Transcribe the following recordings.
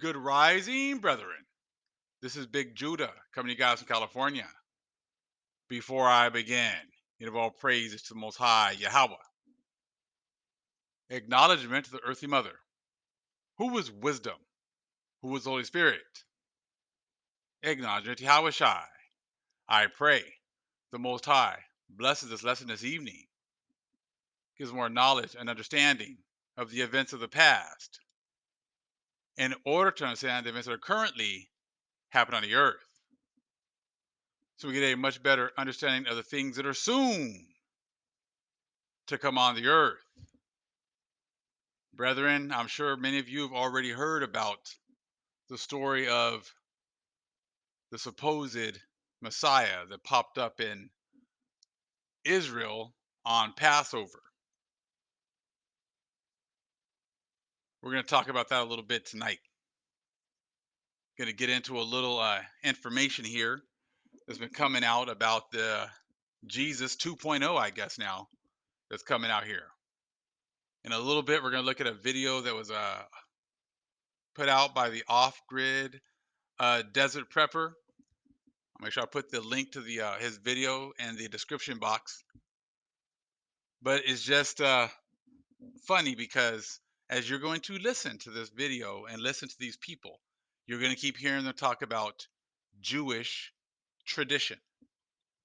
Good rising, brethren. This is Big Judah coming to you guys from California. Before I begin, give all praises to the Most High Yahweh. Acknowledgement to the earthly mother. Who is wisdom? Who is the Holy Spirit? Acknowledgement to Yahweh Shai. I pray the Most High blesses this lesson this evening, gives more knowledge and understanding of the events of the past in order to understand the events that are currently happening on the earth. So we get a much better understanding of the things that are soon to come on the earth. Brethren, I'm sure many of you have already heard about the story of the supposed Messiah that popped up in Israel on Passover. We're going to talk about that a little bit tonight. Going to get into a little information here that's been coming out about the Jesus 2.0, I guess now, that's coming out here. In a little bit, we're going to look at a video that was put out by the Off-Grid Desert Prepper. I'll make sure I put the link to the his video in the description box. But it's just funny because as you're going to listen to this video and listen to these people, you're going to keep hearing them talk about Jewish tradition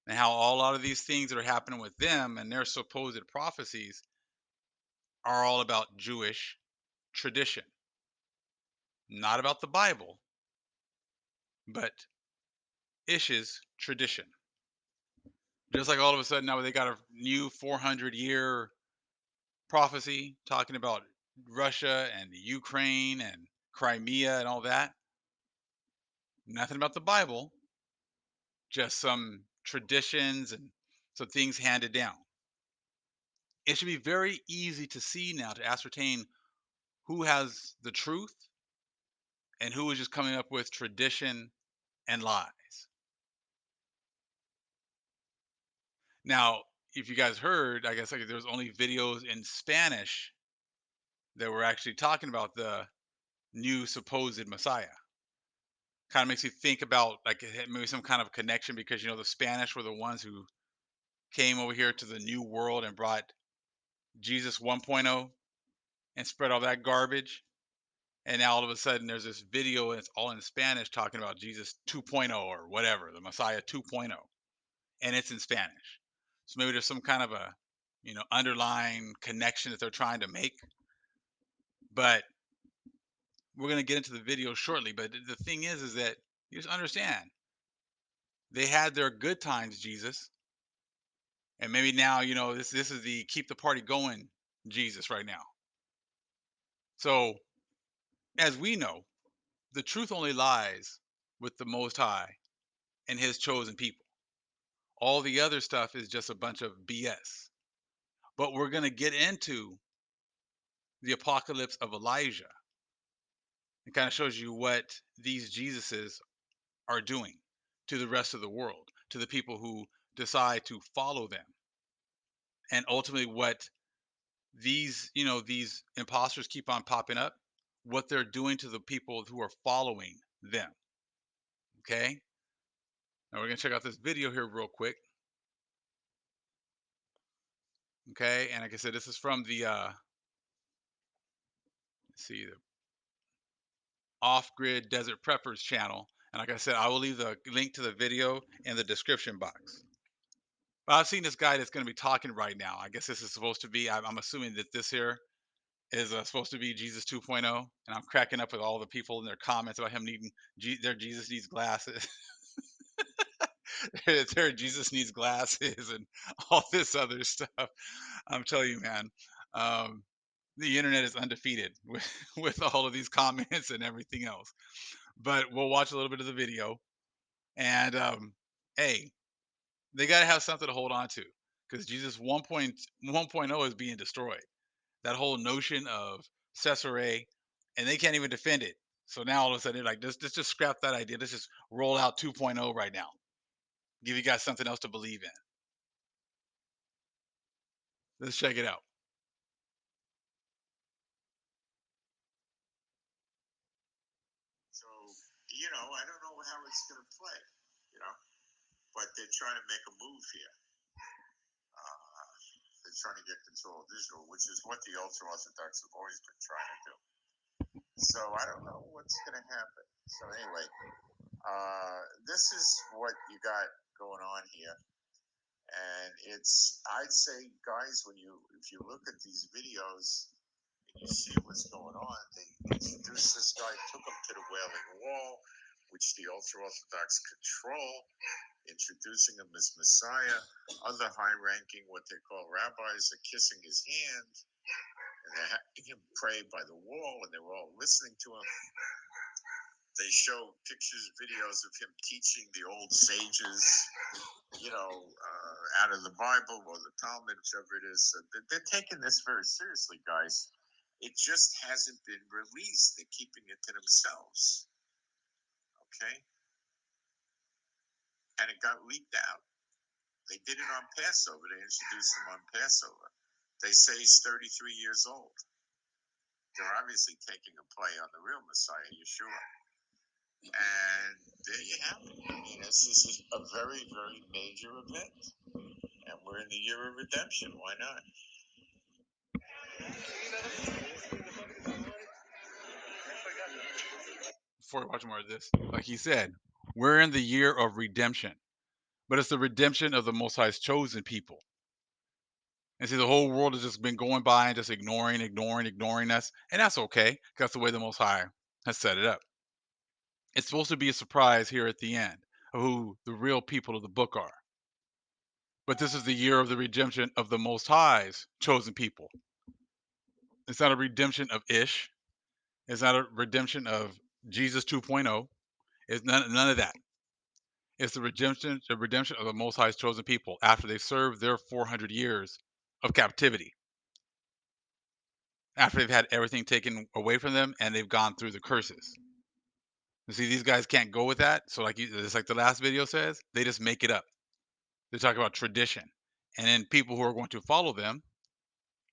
and how a lot of these things that are happening with them and their supposed prophecies are all about Jewish tradition, not about the Bible, but Ish's tradition. Just like all of a sudden now they got a new 400-year prophecy talking about Russia and Ukraine and Crimea and all that. Nothing about the Bible, just some traditions and some things handed down. It should be very easy to see now to ascertain who has the truth and who is just coming up with tradition and lies. Now, if you guys heard, I guess like there was only videos in Spanish that were actually talking about the new supposed Messiah. Kind of makes you think about like maybe some kind of connection because the Spanish were the ones who came over here to the new world and brought Jesus 1.0 and spread all that garbage. And now all of a sudden there's this video and it's all in Spanish talking about Jesus 2.0 or whatever, the Messiah 2.0, and it's in Spanish. So maybe there's some kind of a underlying connection that they're trying to make. But we're going to get into the video shortly. But the thing is that you just understand they had their good times, Jesus, and maybe now this is the keep the party going Jesus right now. So as we know, the truth only lies with the Most High and His chosen people. All the other stuff is just a bunch of BS. But we're going to get into the apocalypse of Elijah. It kind of shows you what these Jesuses are doing to the rest of the world, to the people who decide to follow them, and ultimately what these imposters keep on popping up, what they're doing to the people who are following them. Okay, now we're gonna check out this video here real quick. Okay, and like I said, this is from the let's see, the Off-Grid Desert Preppers channel. And like I said, I will leave the link to the video in the description box. But I've seen this guy that's going to be talking right now. I guess this is supposed to be, I'm assuming that this here is supposed to be Jesus 2.0. And I'm cracking up with all the people in their comments about him needing, their Jesus needs glasses. Their Jesus needs glasses and all this other stuff. I'm telling you, man. Um, the internet is undefeated with all of these comments and everything else. But we'll watch a little bit of the video. And hey, they got to have something to hold on to because Jesus 1.0 is being destroyed. That whole notion of Caesarea, and they can't even defend it. So now all of a sudden they're like, let's just scrap that idea. Let's just roll out 2.0 right now. Give you guys something else to believe in. Let's check it out. So, I don't know how it's going to play, you know, but they're trying to make a move here. Uh, they're trying to get control of Israel, which is what the ultra Orthodox have always been trying to do. So I don't know what's going to happen. So anyway, this is what you got going on here, and I'd say, guys, if you look at these videos and you see what's going on, they introduced this guy, took him to the Wailing Wall, which the ultra Orthodox control, introducing him as Messiah. Other high ranking, what they call rabbis, are kissing his hand, and they're having him pray by the wall, and they're all listening to him. They show pictures, videos of him teaching the old sages, out of the Bible or the Talmud, whichever it is. So they're taking this very seriously, guys. It just hasn't been released. They're keeping it to themselves. Okay? And it got leaked out. They did it on Passover. They introduced him on Passover. They say he's 33 years old. They're obviously taking a play on the real Messiah, Yeshua. And there you have it. I mean, this is a very, very major event. And we're in the year of redemption. Why not? Before we watch more of this, like he said, we're in the year of redemption, but it's the redemption of the Most High's chosen people. And see, the whole world has just been going by and just ignoring us, and that's okay. 'Cause that's the way the Most High has set it up. It's supposed to be a surprise here at the end of who the real people of the book are. But this is the year of the redemption of the Most High's chosen people. It's not a redemption of Ish. It's not a redemption of Jesus 2.0. It's none of that. It's the redemption of the Most High's chosen people after they've served their 400 years of captivity, after they've had everything taken away from them and they've gone through the curses. You see, these guys can't go with that. So, just like the last video says, they just make it up. They talk about tradition, and then people who are going to follow them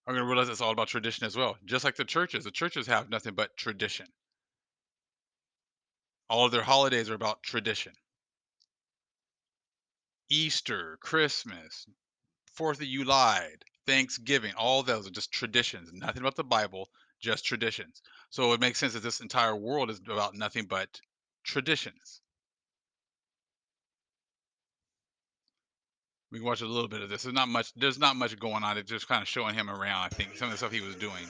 are going to realize it's all about tradition as well. Just like the churches. The churches have nothing but tradition. All of their holidays are about tradition. Easter, Christmas, 4th of July, Thanksgiving, all those are just traditions. Nothing about the Bible, just traditions. So it makes sense that this entire world is about nothing but traditions. We can watch a little bit of this. There's not much going on. It's just kind of showing him around, I think, some of the stuff he was doing.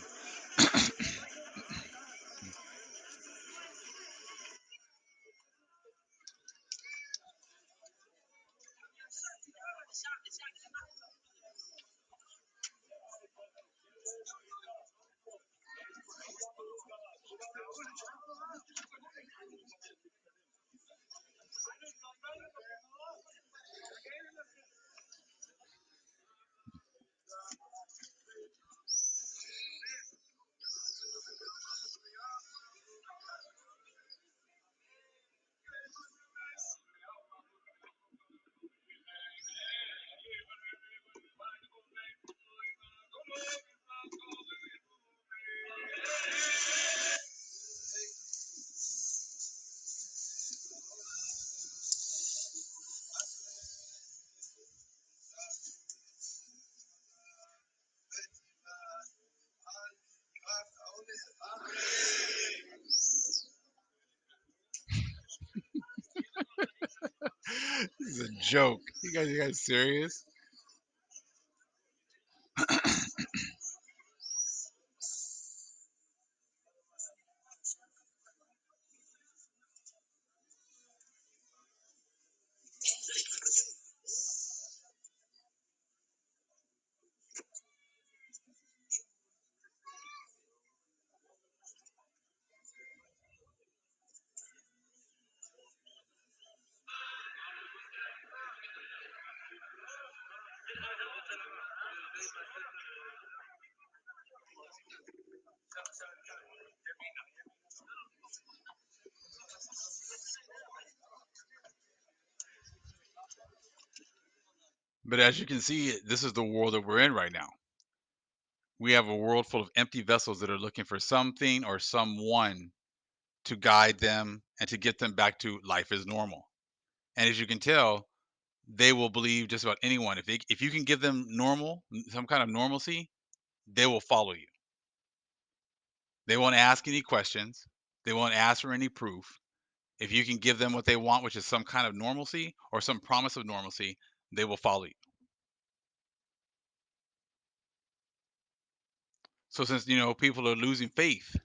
This is a joke. You guys serious? But as you can see, this is the world that we're in right now. We have a world full of empty vessels that are looking for something or someone to guide them and to get them back to life as normal. And as you can tell, they will believe just about anyone. If you can give them some kind of normalcy, they will follow you. They won't ask any questions. They won't ask for any proof. If you can give them what they want, which is some kind of normalcy or some promise of normalcy, they will follow you. So since people are losing faith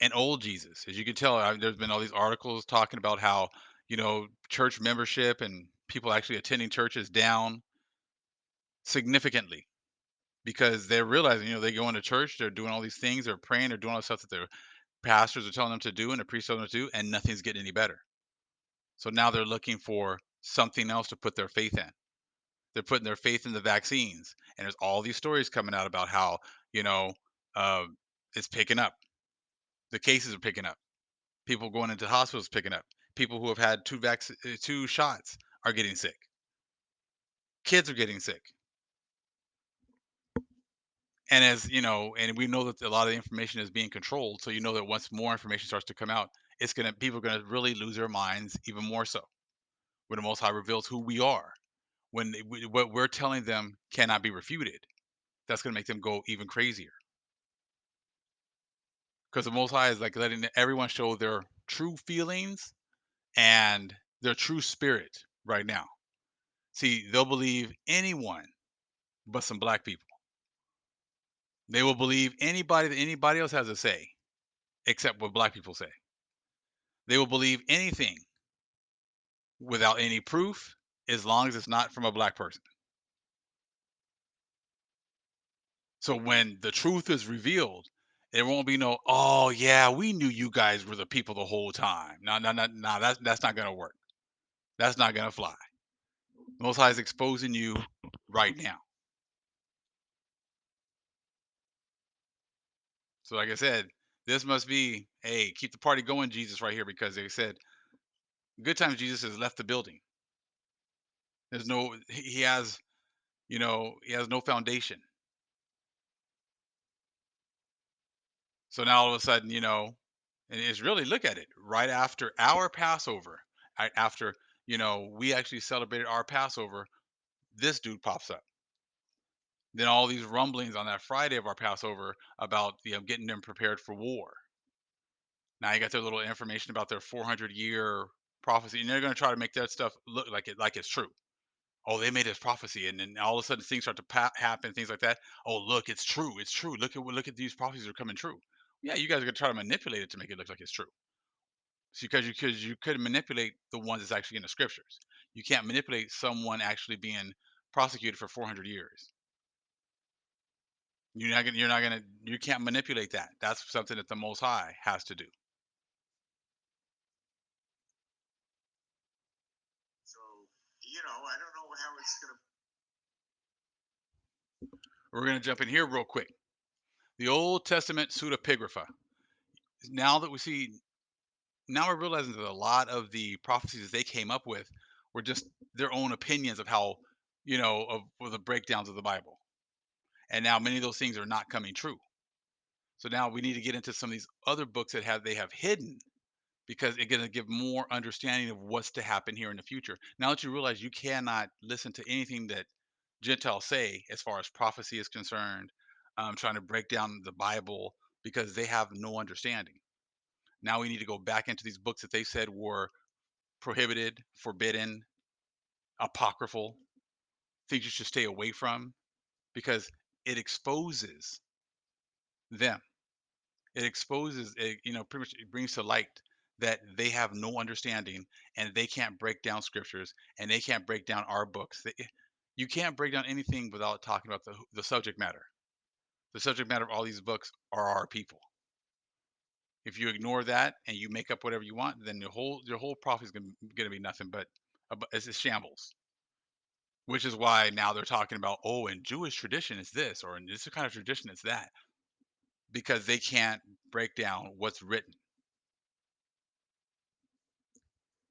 in old Jesus, as you can tell, there's been all these articles talking about how church membership and people actually attending church is down significantly because they're realizing they go into church, they're doing all these things, they're praying, they're doing all the stuff that their pastors are telling them to do and the priests telling them to do, and nothing's getting any better. So now they're looking for something else to put their faith in. They're putting their faith in the vaccines, and there's all these stories coming out about how you know uh, it's picking up. The cases are picking up. People going into hospitals picking up. People who have had two shots are getting sick. Kids are getting sick. And as and we know that a lot of the information is being controlled. So that once more information starts to come out, people are gonna really lose their minds even more so when the Most High reveals who we are. When what we're telling them cannot be refuted, that's gonna make them go even crazier. Because the Most High is like letting everyone show their true feelings and their true spirit right now. See, they'll believe anyone but some black people. They will believe anybody that anybody else has to say, except what black people say. They will believe anything without any proof, as long as it's not from a black person. So when the truth is revealed, there won't be no, oh yeah, we knew you guys were the people the whole time. No, no, no, no, that's not gonna work. That's not gonna fly. Most High is exposing you right now. So like I said, this must be, hey, keep the party going, Jesus, right here, because they said, good times Jesus has left the building. There's no, he has, he has no foundation. So now all of a sudden, and it's really, look at it, right after our Passover, after, we actually celebrated our Passover, this dude pops up. Then all these rumblings on that Friday of our Passover about getting them prepared for war. Now you got their little information about their 400-year prophecy, and they're going to try to make that stuff look like it's true. Oh, they made this prophecy, and then all of a sudden things start to happen, things like that. Oh, look, it's true, it's true. Look at these prophecies are coming true. Yeah, you guys are going to try to manipulate it to make it look like it's true. Because you could manipulate the ones that's actually in the scriptures. You can't manipulate someone actually being prosecuted for 400 years. You can't manipulate that. That's something that the Most High has to do. So, I don't know how it's going to. We're going to jump in here real quick. The Old Testament pseudepigrapha. Now that we see, now we're realizing that a lot of the prophecies that they came up with were just their own opinions of how, of the breakdowns of the Bible. And now many of those things are not coming true. So now we need to get into some of these other books that they have hidden because it's going to give more understanding of what's to happen here in the future. Now that you realize you cannot listen to anything that Gentiles say as far as prophecy is concerned, trying to break down the Bible because they have no understanding. Now we need to go back into these books that they said were prohibited, forbidden, apocryphal, things you should stay away from because it exposes them. It exposes it, pretty much it brings to light that they have no understanding and they can't break down scriptures and they can't break down our books. You can't break down anything without talking about the subject matter. The subject matter of all these books are our people. If you ignore that and you make up whatever you want, then your whole prophet is going to be nothing but it's a shambles. Which is why now they're talking about, oh, in Jewish tradition it's this, or in this kind of tradition it's that, because they can't break down what's written.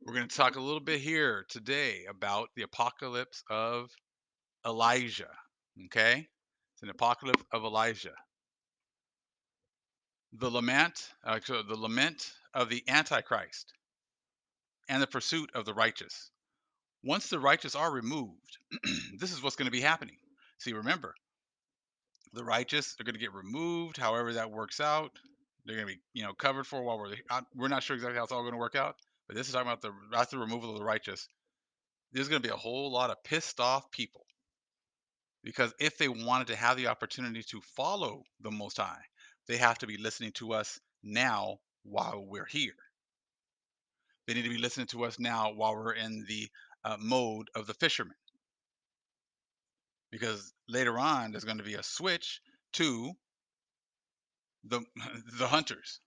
We're going to talk a little bit here today about the apocalypse of Elijah. Okay? It's an apocalypse of Elijah. the lament of the Antichrist and the pursuit of the righteous. Once the righteous are removed, this is what's going to be happening. See, remember, the righteous are going to get removed, however that works out. They're going to be, covered for a while. We're not sure exactly how it's all going to work out, but this is talking about that's the removal of the righteous. There's going to be a whole lot of pissed off people because if they wanted to have the opportunity to follow the Most High, they have to be listening to us now while we're here. They need to be listening to us now while we're in the mode of the fisherman, because later on there's going to be a switch to the the hunters,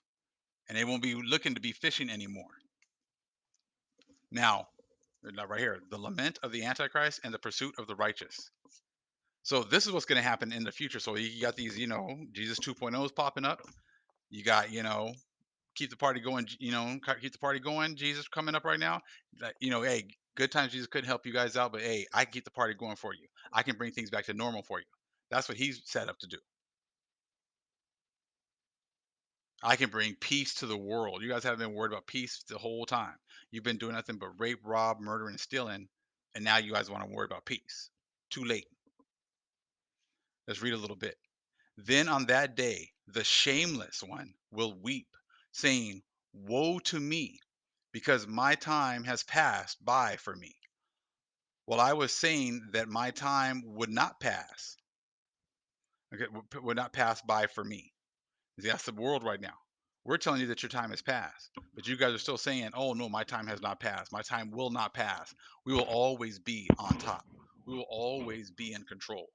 and they won't be looking to be fishing anymore. Now, not right here, the lament of the Antichrist and the pursuit of the righteous. So this is what's going to happen in the future. So you got these, Jesus 2.0s popping up. You got, keep the party going, keep the party going. Jesus coming up right now. Hey, good times Jesus couldn't help you guys out, but hey, I can keep the party going for you. I can bring things back to normal for you. That's what he's set up to do. I can bring peace to the world. You guys haven't been worried about peace the whole time. You've been doing nothing but rape, rob, murder, and stealing, and now you guys want to worry about peace. Too late. Let's read a little bit. Then on that day, the shameless one will weep, saying, woe to me, because my time has passed by for me. Well, I was saying that my time would not pass, okay, would not pass by for me. See, that's the world right now. We're telling you that your time has passed, but you guys are still saying, oh no, my time has not passed. My time will not pass. We will always be on top. We will always be in control.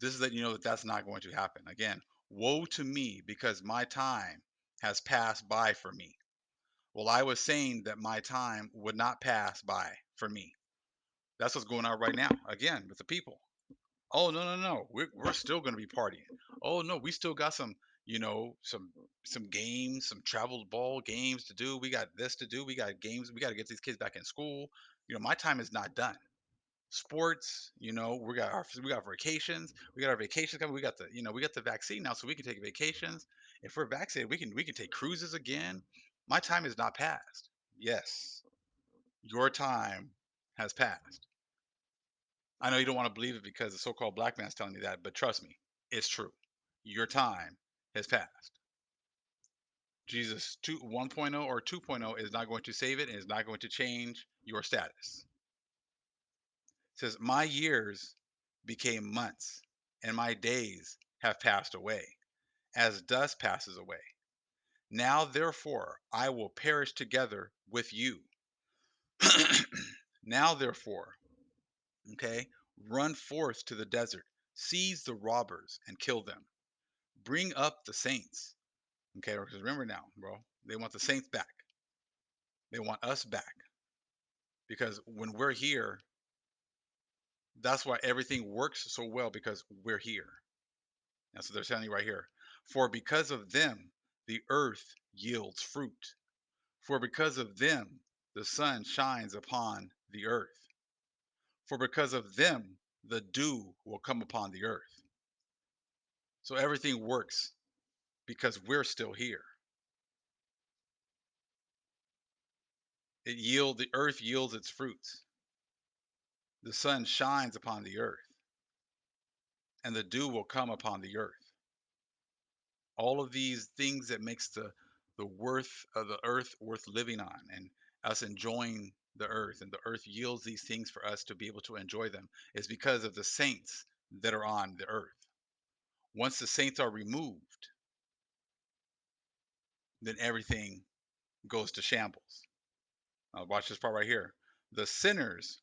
This is that you know that that's not going to happen. Again, woe to me because my time has passed by for me. Well, I was saying that my time would not pass by for me. That's what's going on right now. Again, with the people. Oh no, no, no. We're still going to be partying. Oh no, we still got some, some games, some travel ball games to do. We got this to do. We got games. We got to get these kids back in school. My time is not done. Sports, we got vacations. We got our vacations coming. We got the vaccine now, so we can take vacations. If we're vaccinated, we can take cruises again. My time is not passed. Yes, your time has passed. I know you don't want to believe it because the so-called black man's telling you that, but trust me, it's true. Your time has passed. Jesus 1.0 or 2.0 is not going to save it and is not going to change your status. It says, my years became months, and my days have passed away, as dust passes away. Now, therefore, I will perish together with you. Now, therefore, okay, run forth to the desert, seize the robbers and kill them. Bring up the saints. Okay, because remember now, bro, they want the saints back. They want us back. Because when we're here, that's why everything works so well because we're here. That's what they're telling you right here. For because of them, the earth yields fruit. For because of them, the sun shines upon the earth. For because of them, the dew will come upon the earth. So everything works because we're still here. The earth yields its fruits. The sun shines upon the earth, and the dew will come upon the earth. All of these things that makes the worth of the earth worth living on, and us enjoying the earth, and the earth yields these things for us to be able to enjoy them, is because of the saints that are on the earth. Once the saints are removed, then everything goes to shambles. Now watch this part right here. The sinners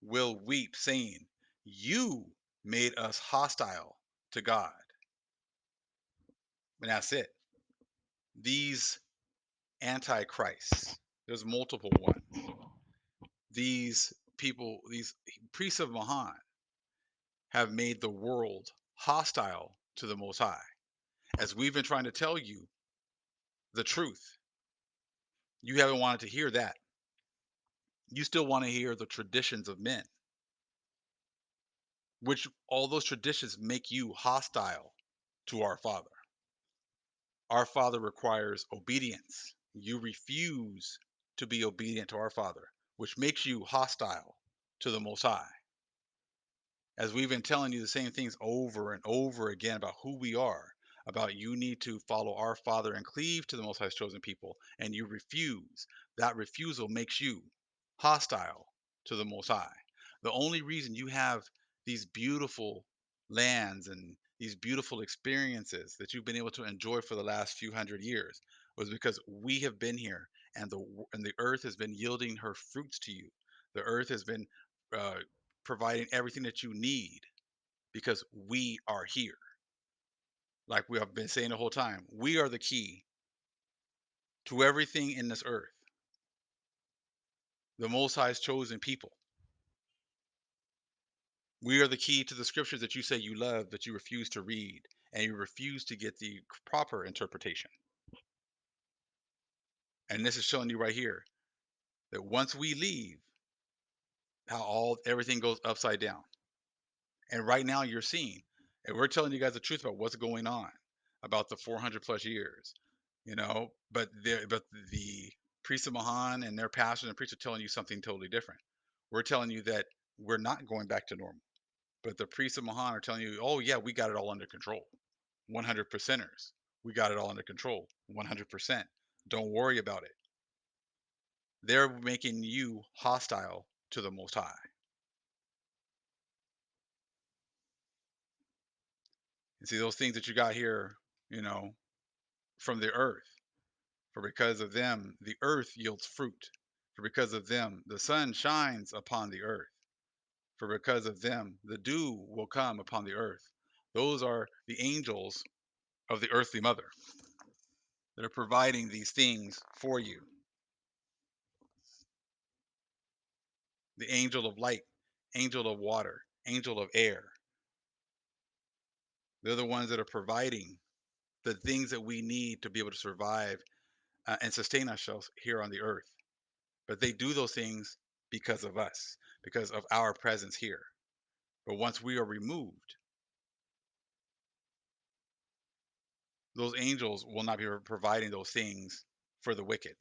will weep, saying, you made us hostile to God. And that's it. These antichrists, there's multiple ones. These people, these priests of Mahan, have made the world hostile to the Most High. As we've been trying to tell you the truth, you haven't wanted to hear that. You still want to hear the traditions of men, which all those traditions make you hostile to our Father. Our Father requires obedience. You refuse to be obedient to our Father, which makes you hostile to the Most High. As we've been telling you the same things over and over again about who we are, about you need to follow our Father and cleave to the Most High's chosen people, and you refuse, that refusal makes you hostile to the Most High. The only reason you have these beautiful lands and these beautiful experiences that you've been able to enjoy for the last few hundred years was because we have been here, and the earth has been yielding her fruits to you. The earth has been uh, providing everything that you need because we are here. Like we have been saying the whole time, we are the key to everything in this earth. The Most High's chosen people. We are the key to the scriptures that you say you love, but you refuse to read and you refuse to get the proper interpretation. And this is showing you right here that once we leave, how all everything goes upside down. And right now you're seeing, and we're telling you guys the truth about what's going on about the 400 plus years, but the priests of Mahan and their pastors and priests are telling you something totally different. We're telling you that we're not going back to normal, but the priests of Mahan are telling you, oh yeah, we got it all under control. 100 percenters, we got it all under control. 100%. Don't worry about it. They're making you hostile to the Most High. And see those things that you got here, you know, from the earth. For because of them, the earth yields fruit. For because of them, the sun shines upon the earth. For because of them, the dew will come upon the earth. Those are the angels of the earthly mother that are providing these things for you. The angel of light, angel of water, angel of air. They're the ones that are providing the things that we need to be able to survive and sustain ourselves here on the earth. But they do those things because of us, because of our presence here. But once we are removed, those angels will not be providing those things for the wicked.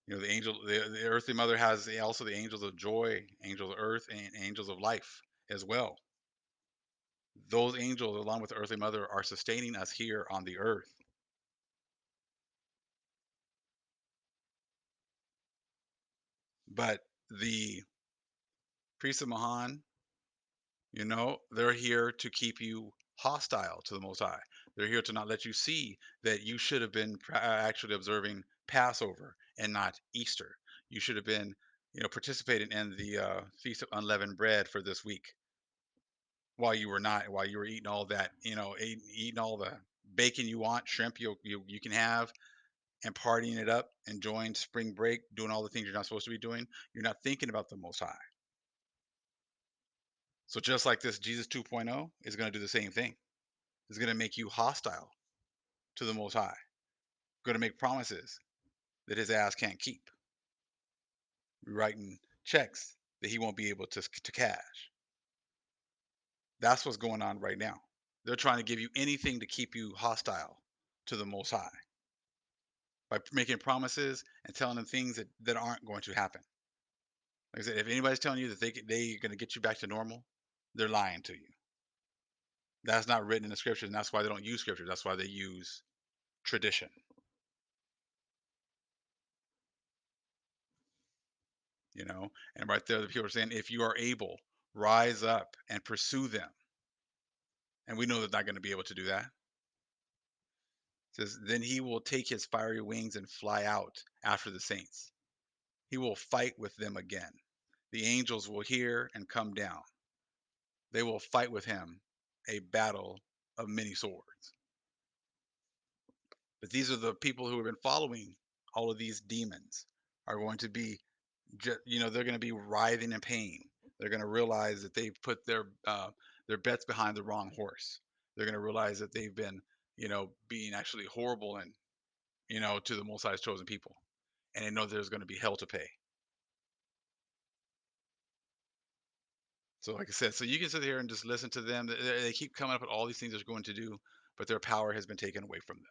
The earthly mother has also the angels of joy, angels of earth, and angels of life as well. Those angels, along with the earthly mother, are sustaining us here on the earth. But the priests of Mahan, they're here to keep you hostile to the Most High. They're here to not let you see that you should have been actually observing Passover and not Easter. You should have been, participating in the Feast of Unleavened Bread for this week while you were not, while you were eating all that, eating all the bacon you want, shrimp you can have, and partying it up, enjoying spring break, doing all the things you're not supposed to be doing. You're not thinking about the Most High. So just like this Jesus 2.0 is going to do the same thing. It's going to make you hostile to the Most High. Going to make promises that his ass can't keep. Writing checks that he won't be able to cash. That's what's going on right now. They're trying to give you anything to keep you hostile to the Most High by making promises and telling them things that aren't going to happen. Like I said, if anybody's telling you that they're going to get you back to normal, they're lying to you. That's not written in the scriptures, and that's why they don't use scriptures. That's why they use tradition. And right there, the people are saying, if you are able, rise up and pursue them. And we know they're not going to be able to do that. It says, then he will take his fiery wings and fly out after the saints. He will fight with them again. The angels will hear and come down. They will fight with him a battle of many swords. But these are the people who have been following all of these demons are going to be, they're going to be writhing in pain. They're going to realize that they've put their bets behind the wrong horse. They're going to realize that they've been, being actually horrible and, to the Most High's chosen people, and they know there's going to be hell to pay. So, like I said, so you can sit here and just listen to them. They keep coming up with all these things they're going to do, but their power has been taken away from them.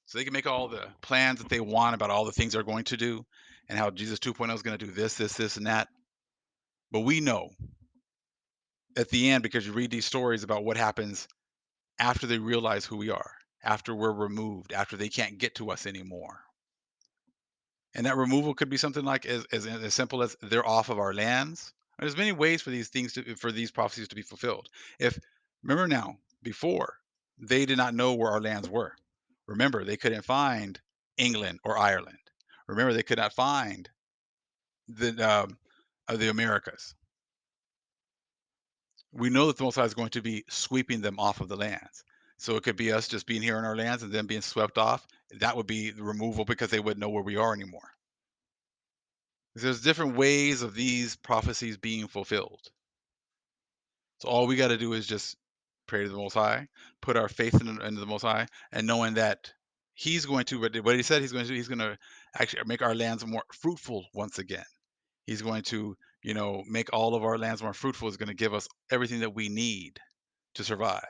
So they can make all the plans that they want about all the things they're going to do and how Jesus 2.0 is going to do this, this, this, and that. But we know at the end, because you read these stories about what happens after they realize who we are, after we're removed, after they can't get to us anymore. And that removal could be something like as simple as they're off of our lands. There's many ways for these things to for these prophecies to be fulfilled. If remember now, before they did not know where our lands were. Remember, they couldn't find England or Ireland. Remember, they could not find the Americas. We know that the Most High is going to be sweeping them off of the lands. So it could be us just being here in our lands and then being swept off. That would be the removal because they wouldn't know where we are anymore. There's different ways of these prophecies being fulfilled. So all we got to do is just pray to the Most High, put our faith in the Most High, and knowing that He's going to what He said He's going to actually make our lands more fruitful once again. He's going to make all of our lands more fruitful. Is going to give us everything that we need to survive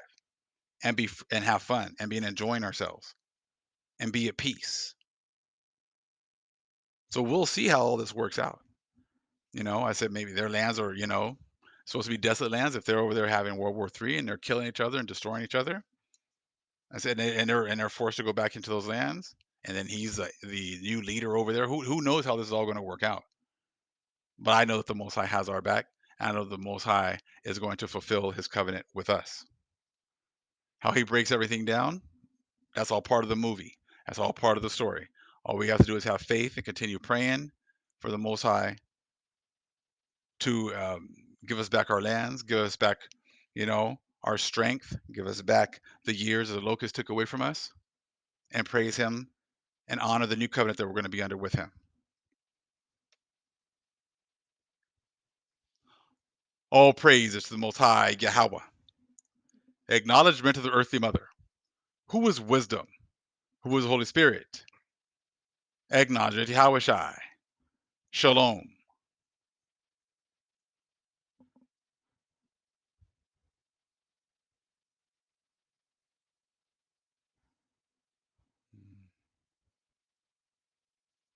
and and have fun and be enjoying ourselves and be at peace. So we'll see how all this works out. I said maybe their lands are, supposed to be desolate lands. If they're over there having World War III and they're killing each other and destroying each other, I said, and they're forced to go back into those lands. And then he's the new leader over there. Who knows how this is all going to work out? But I know that the Most High has our back. I know the Most High is going to fulfill His covenant with us. How He breaks everything down, that's all part of the movie. That's all part of the story. All we have to do is have faith and continue praying for the Most High to give us back our lands, give us back, our strength, give us back the years that the locust took away from us, and praise Him and honor the new covenant that we're going to be under with Him. All praise is to the Most High Yahweh. Acknowledgement of the earthly mother. Who is wisdom? Who is the Holy Spirit? Acknowledgement of Yahweh Shai. Shalom.